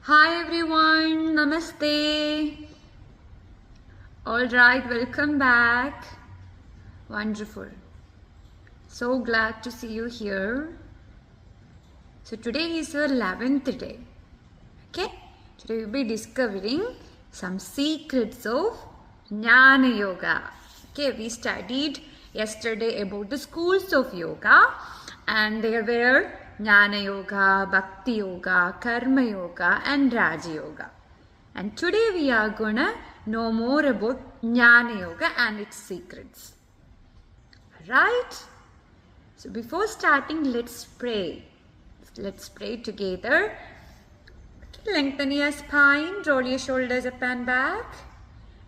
Hi everyone, Namaste. Alright, welcome back. Wonderful. So glad to see you here. So today is our 11th day. Okay, today we'll be discovering some secrets of Jnana Yoga. Okay, we studied yesterday about the schools of yoga, and there were Jnana Yoga, Bhakti Yoga, Karma Yoga, and Raja Yoga. And today we are gonna know more about Jnana Yoga and its secrets. Right? So before starting, let's pray. Let's pray together. Lengthen your spine, roll your shoulders up and back.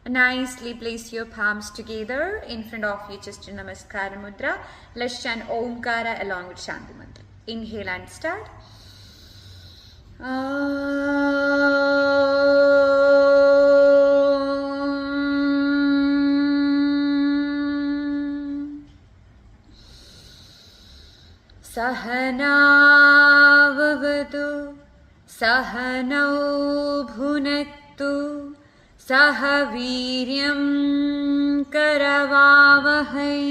Nicely place your palms together in front of your chest in Namaskara Mudra. Let's chant Omkara along with Shanti Mantra. Inhale and start. Sahana vavatu Sahanau bhunaktu Sahaviryam karavavahai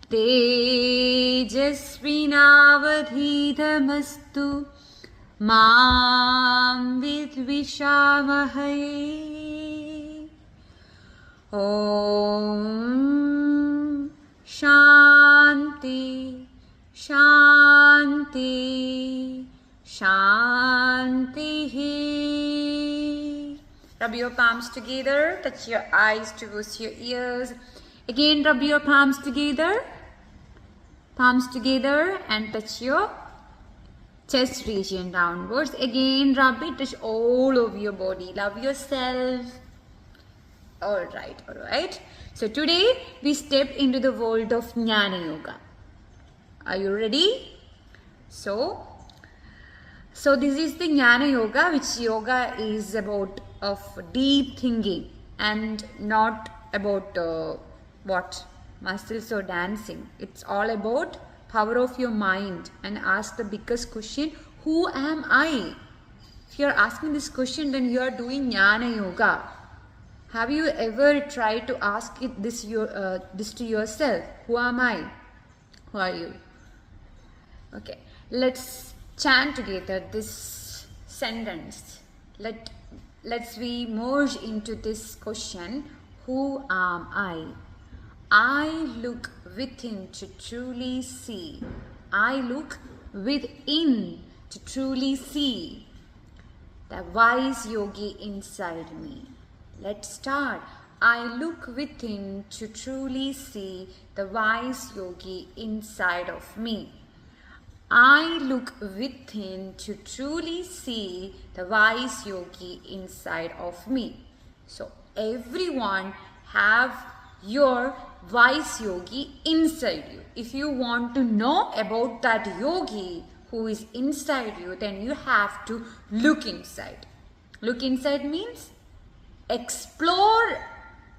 Tejasvinavadhidamastu Mam vidvishamahai. Om Shanti Shanti Shanti. Rub your palms together, touch your eyes towards your ears. Again, rub your palms together and touch your chest region downwards. Again, rub it, touch all over your body. Love yourself. Alright. So today we step into the world of Jnana Yoga. Are you ready? So this is the Jnana Yoga, which yoga is about of deep thinking and not about muscles or dancing. It's all about power of your mind, and ask the biggest question, who am I? If you're asking this question, then you are doing Jnana Yoga. Have you ever tried to ask this to yourself? Who am I? Who are you? Okay, let's chant together this sentence. Let's we merge into this question. Who am I? I look within to truly see. I look within to truly see the wise yogi inside me. Let's start. I look within to truly see the wise yogi inside of me. I look within to truly see the wise yogi inside of me. So everyone have your wise yogi inside you. If you want to know about that yogi who is inside you, then you have to look inside. Look inside means explore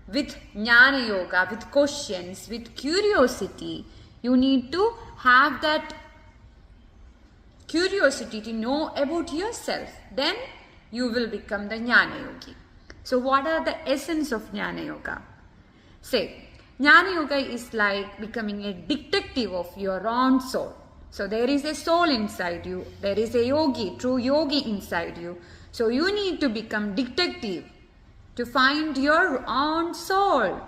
with Jnana Yoga, with questions, with curiosity. You need to have that curiosity to know about yourself. Then you will become the Jnana Yogi. So what are the essence of Jnana Yoga? Say, Jnana Yoga is like becoming a detective of your own soul. So there is a soul inside you. There is a yogi, true yogi inside you. So you need to become detective to find your own soul.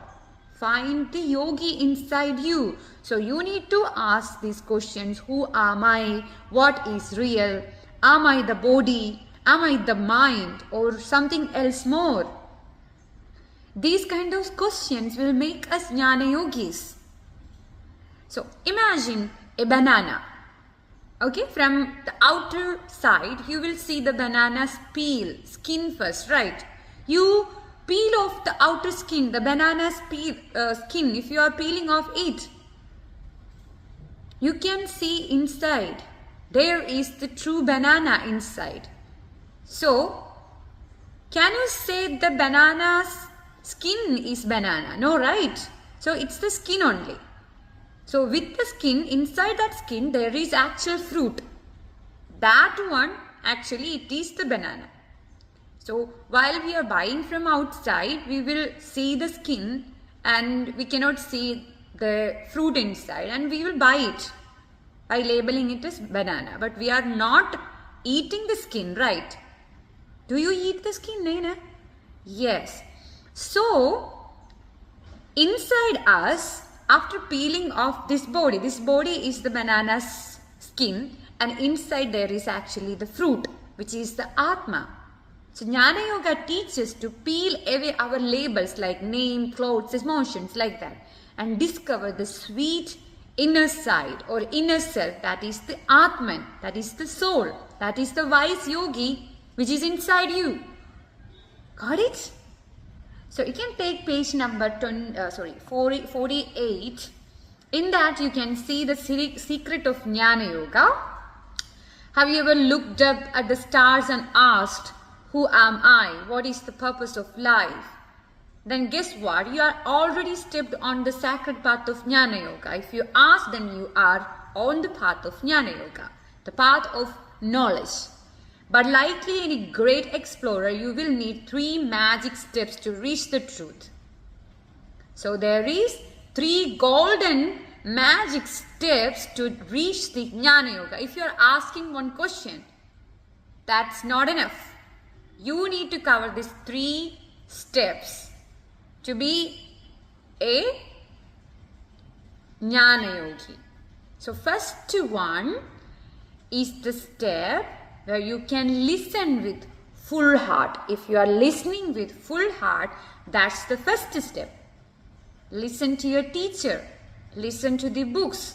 Find the yogi inside you. So you need to ask these questions. Who am I? What is real? Am I the body? Am I the mind? Or something else more? These kind of questions will make us Jnana Yogis. So imagine a banana. Okay, from the outer side, you will see the banana's skin first, right? You peel off the outer skin, the banana's skin. If you are peeling off it, you can see inside. There is the true banana inside. So, can you say the banana's skin is banana? No, right? So, it's the skin only. So, with the skin, inside that skin, there is actual fruit. That one actually it is the banana. So while we are buying from outside, we will see the skin and we cannot see the fruit inside, and we will buy it by labeling it as banana. But we are not eating the skin, right? Do you eat the skin, Naina? Yes. So inside us, after peeling off this body is the banana's skin, and inside there is actually the fruit, which is the Atma. So Jnana Yoga teaches to peel away our labels like name, clothes, emotions, like that, and discover the sweet inner side or inner self, that is the Atman, that is the soul, that is the wise yogi which is inside you. Got it? So you can take page number 48. In that you can see the secret of Jnana Yoga. Have you ever looked up at the stars and asked, who am I? What is the purpose of life? Then guess what? You are already stepped on the sacred path of Jnana Yoga. If you ask, then you are on the path of Jnana Yoga, the path of knowledge. But likely any great explorer, you will need 3 magic steps to reach the truth. So there is 3 golden magic steps to reach the Jnana Yoga. If you are asking one question, that's not enough. You need to cover these 3 steps to be a Jnana Yogi. So first one is the step where you can listen with full heart. If you are listening with full heart, that's the first step. Listen to your teacher. Listen to the books.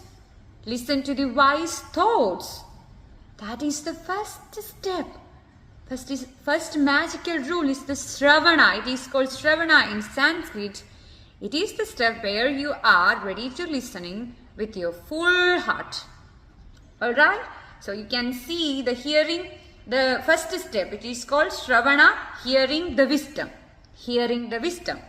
Listen to the wise thoughts. That is the first step. First magical rule is the Shravana. It is called Shravana in Sanskrit. It is the step where you are ready to listening with your full heart. Alright? So you can see the hearing, the first step. It is called Shravana, hearing the wisdom. Hearing the wisdom.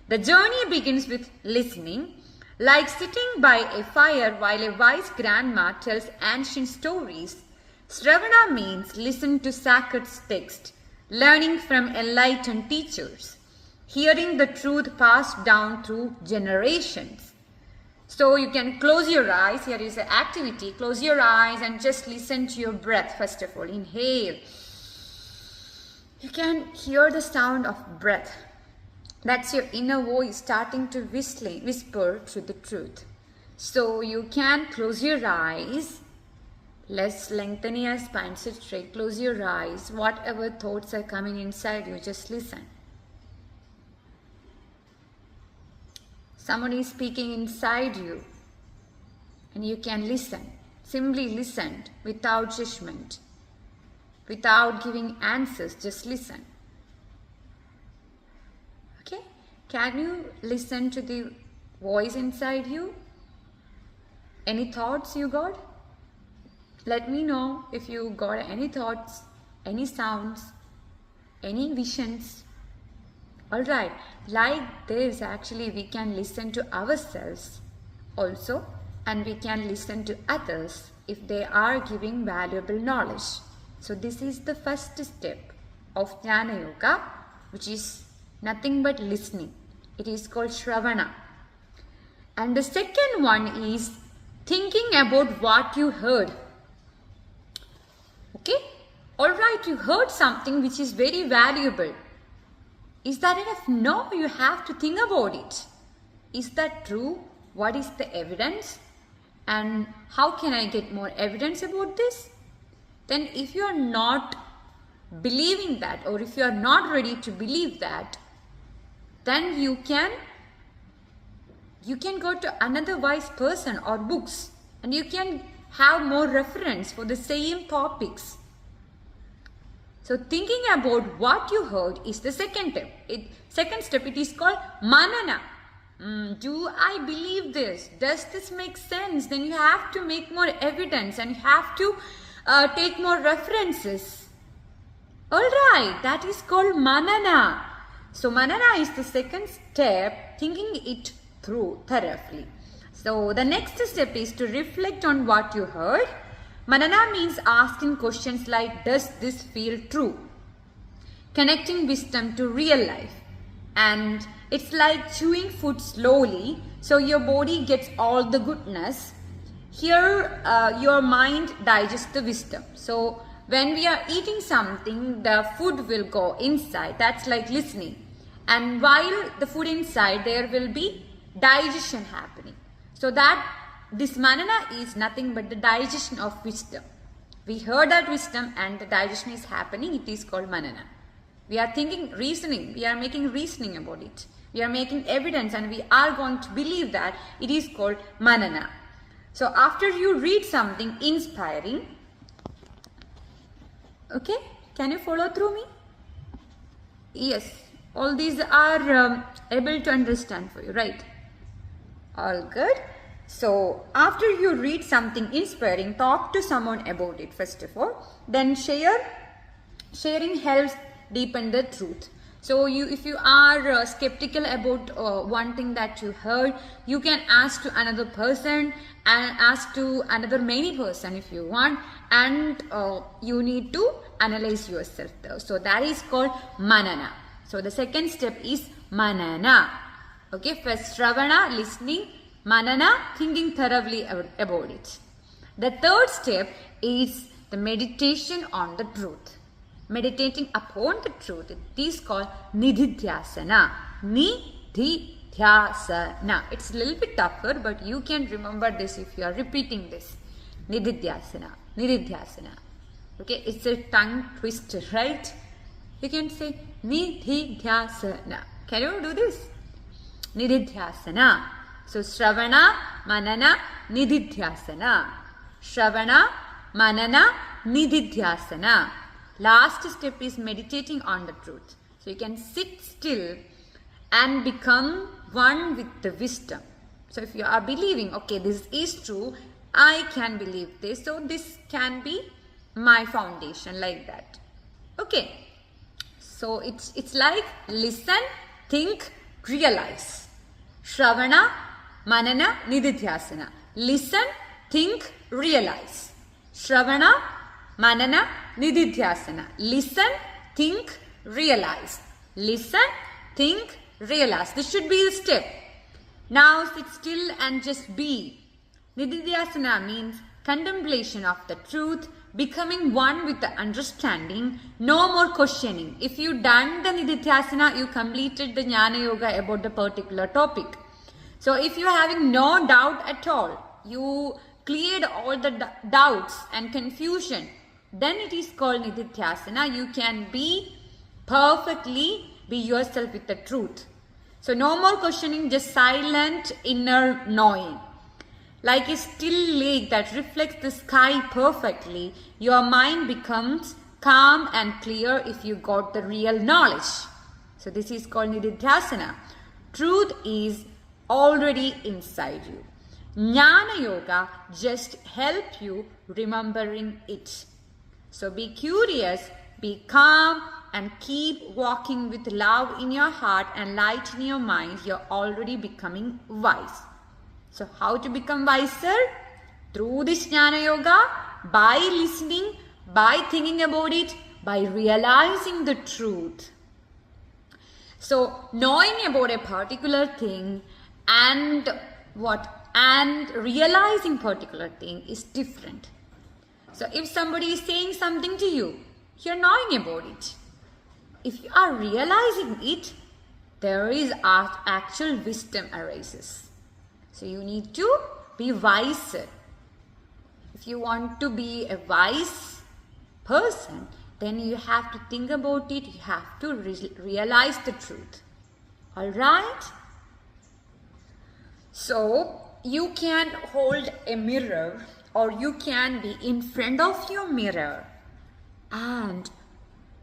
The journey begins with listening, like sitting by a fire while a wise grandma tells ancient stories. Shravana means listen to sacred text, learning from enlightened teachers, hearing the truth passed down through generations. So you can close your eyes. Here is an activity. Close your eyes and just listen to your breath. First of all, inhale. You can hear the sound of breath. That's your inner voice starting to whisper to the truth. So you can close your eyes. Let's lengthen your spine, sit straight, close your eyes. Whatever thoughts are coming inside you, just listen. Someone is speaking inside you and you can listen. Simply listen without judgment, without giving answers, just listen. Okay? Can you listen to the voice inside you? Any thoughts you got? Let me know if you got any thoughts, any sounds, any visions. Alright, like this actually we can listen to ourselves also, and we can listen to others if they are giving valuable knowledge. So this is the first step of Jnana Yoga, which is nothing but listening. It is called Shravana. And the second one is thinking about what you heard. Okay? Alright, you heard something which is very valuable. Is that enough? No, you have to think about it. Is that true? What is the evidence? And how can I get more evidence about this? Then if you are not believing that, or if you are not ready to believe that, then you can go to another wise person or books, and you can have more reference for the same topics. So thinking about what you heard is the second step. It is called Manana. Do I believe this? Does this make sense? Then you have to make more evidence and you have to take more references. Alright, that is called Manana. So Manana is the second step, thinking it through thoroughly. So the next step is to reflect on what you heard. Manana means asking questions like, does this feel true? Connecting wisdom to real life. And it's like chewing food slowly so your body gets all the goodness. Here your mind digests the wisdom. So when we are eating something, the food will go inside. That's like listening. And while the food inside, there will be digestion happening. So that this manana is nothing but the digestion of wisdom. We heard that wisdom and the digestion is happening. It is called manana. We are thinking, reasoning. We are making reasoning about it. We are making evidence and we are going to believe that it is called manana. So after you read something inspiring, okay, can you follow through me? Yes, all these are able to understand for you, right? All good. So after you read something inspiring, talk to someone about it first of all. Then sharing helps deepen the truth. So if you are skeptical about one thing that you heard, you can ask to another person and ask to another many person if you want, and you need to analyze yourself though. So that is called manana. So the second step is manana. Okay, first Shravana, listening, manana, thinking thoroughly about it. The third step is the meditation on the truth. Meditating upon the truth. It is called nididhyasana. Nididhyasana. It's a little bit tougher, but you can remember this if you are repeating this. Nididhyasana. Nididhyasana. Okay, it's a tongue twister, right? You can say nididhyasana. Can you do this? Nididhyasana. So Shravana, Manana, Nididhyasana. Shravana, Manana, Nididhyasana. Last step is meditating on the truth. So you can sit still and become one with the wisdom. So if you are believing, okay, this is true, I can believe this. So this can be my foundation, like that. Okay. So it's like listen, think, realize. Shravana, Manana, Nididhyasana. Listen, think, realize. Shravana, Manana, Nididhyasana. Listen, think, realize. Listen, think, realize. This should be the step. Now sit still and just be. Nididhyasana means contemplation of the truth, becoming one with the understanding, no more questioning. If you done the Nididhyasana, you completed the Jnana Yoga about the particular topic. So if you are having no doubt at all, you cleared all the doubts and confusion, then it is called Nididhyasana. You can be yourself with the truth. So no more questioning, just silent inner knowing. Like a still lake that reflects the sky perfectly, your mind becomes calm and clear if you got the real knowledge. So this is called Nididhyasana. Truth is already inside you. Jnana Yoga just help you remembering it. So be curious, be calm, and keep walking with love in your heart and light in your mind. You're already becoming wise. So how to become wiser? Through this Jnana Yoga, by listening, by thinking about it, by realizing the truth. So knowing about a particular thing and realizing particular thing is different. So if somebody is saying something to you, you're knowing about it. If you are realizing it, there is actual wisdom arises. So you need to be wiser. If you want to be a wise person, then you have to think about it. You have to realize the truth. Alright? So you can hold a mirror, or you can be in front of your mirror and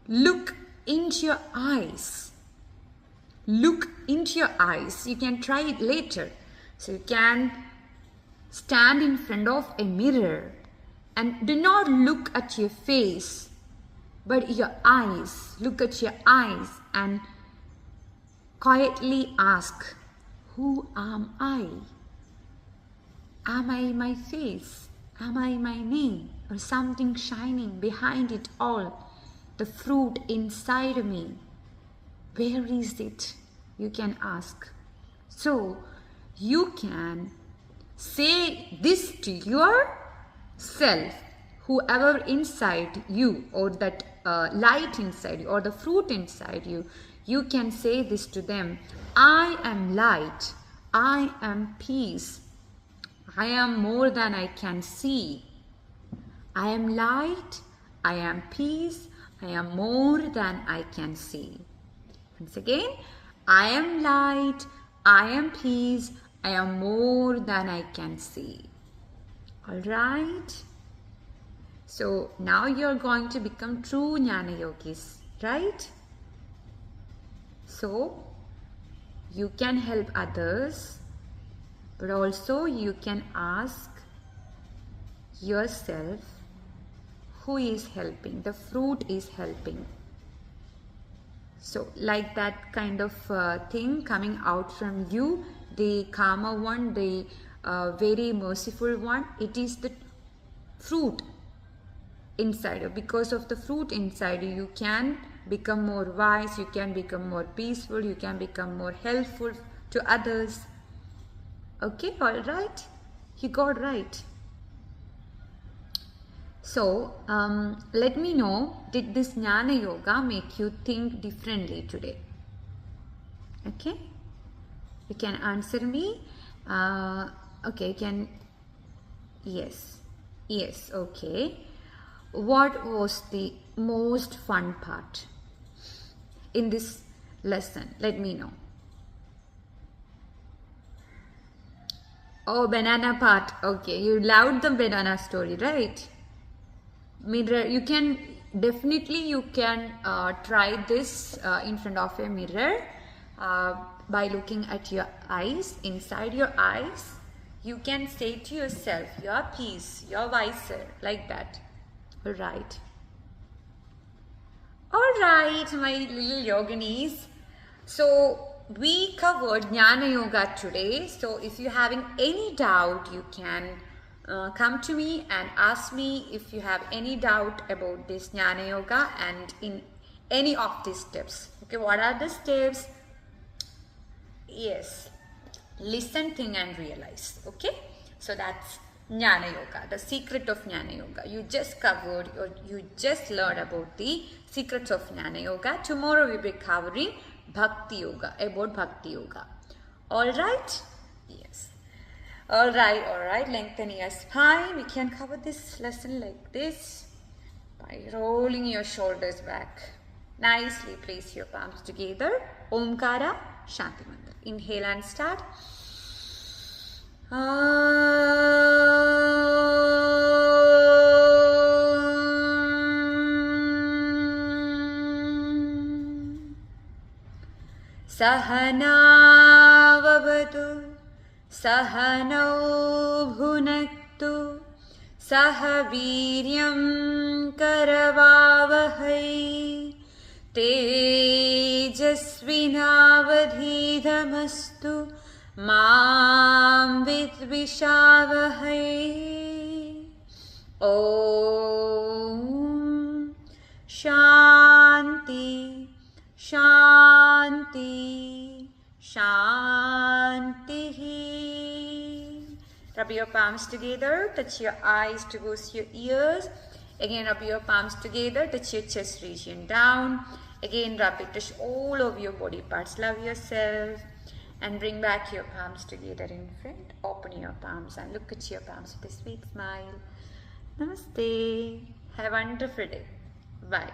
look into your eyes. Look into your eyes. You can try it later. So you can stand in front of a mirror and do not look at your face, but your eyes. Look at your eyes and quietly ask, who am I? Am I my face? Am I my name? or something shining behind it all, the fruit inside me. Where is it? You can ask. So you can say this to yourself, whoever inside you, or that light inside you, or the fruit inside you. You can say this to them. I am light. I am peace. I am more than I can see. I am light. I am peace. I am more than I can see. Once again, I am light. I am peace. I am more than I can see. Alright? So now you're going to become true Jnana Yogis, right? So you can help others, but also you can ask yourself, who is helping? The fruit is helping. So like that kind of thing coming out from you, the calmer one, the very merciful one, it is the fruit inside you. Because of the fruit inside you, you can become more wise, you can become more peaceful, you can become more helpful to others. Okay, all right? You got right. So, let me know, did this Jnana Yoga make you think differently today? Okay? You can answer me. Okay, you can. Yes. Yes, okay. What was the most fun part in this lesson? Let me know. Oh, banana part. Okay, you loved the banana story, right? Mirror, you can definitely try this in front of a mirror by looking at your eyes. Inside your eyes, you can say to yourself, you're peace, you're wiser, like that. All right, my little yoginis. So we covered Jnana Yoga today. So if you're having any doubt, you can come to me and ask me if you have any doubt about this Jnana Yoga and in any of these steps. Okay, what are the steps? Yes, listen, think and realize. Okay, so that's Jnana Yoga, the secret of Jnana Yoga. You just covered, or you just learned about the secrets of Jnana Yoga. Tomorrow we'll be covering Bhakti Yoga, about Bhakti Yoga. All right? Yes. All right. Lengthen your spine. We can cover this lesson like this by rolling your shoulders back. Nicely place your palms together. Omkara, Shanti Mantra. Inhale and start. Sahana vavatu, Sahanau bhunaktu, Sahaviryam karavavahai, Tejasvinavadhidhamastu, Mam vidvishavahai. Om Shanti Shanti Shanti. Rub your palms together, touch your eyes towards your ears. Again, rub your palms together, touch your chest region down. Again, rub it, touch all of your body parts. Love yourself and bring back your palms together in front. Open your palms and look at your palms with a sweet smile. Namaste. Have a wonderful day. Bye.